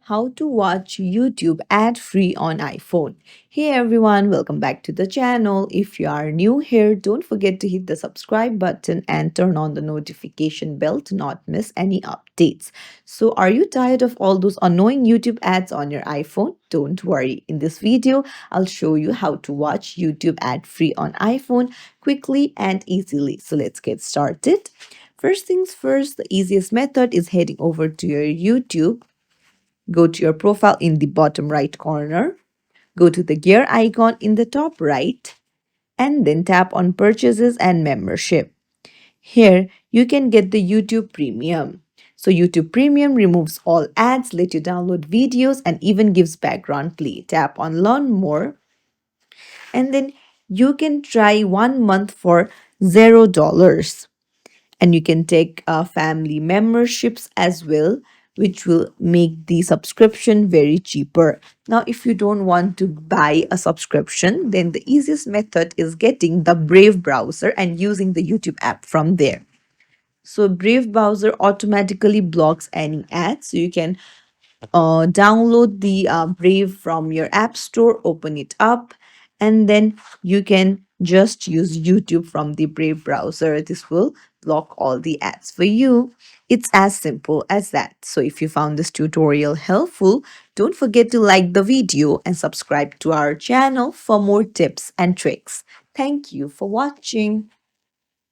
How to watch YouTube ad-free on iPhone. Hey everyone, welcome back to the channel. If you are new here, don't forget to hit the subscribe button and turn on the notification bell to not miss any updates. So are you tired of all those annoying YouTube ads on your iPhone? Don't worry. In this video, I'll show you how to watch YouTube ad-free on iPhone quickly and easily. So let's get started. First things first, the easiest method is heading over to your YouTube. Go to your profile in the bottom right corner. Go to the gear icon in the top right and then tap on purchases and membership. Here you can get the YouTube Premium. So YouTube Premium removes all ads, let you download videos and even gives background play. Tap on learn more and then you can try 1 month for $0. And you can take family memberships as well, which will make the subscription very cheaper. Now if you don't want to buy a subscription, then the easiest method is getting the Brave browser and using the YouTube app from there. So Brave browser automatically blocks any ads, so you can download the Brave from your app store, open it up, and then you can just use YouTube from the Brave browser. This will block all the ads for you. It's as simple as that. So if you found this tutorial helpful, don't forget to like the video and subscribe to our channel for more tips and tricks. Thank you for watching.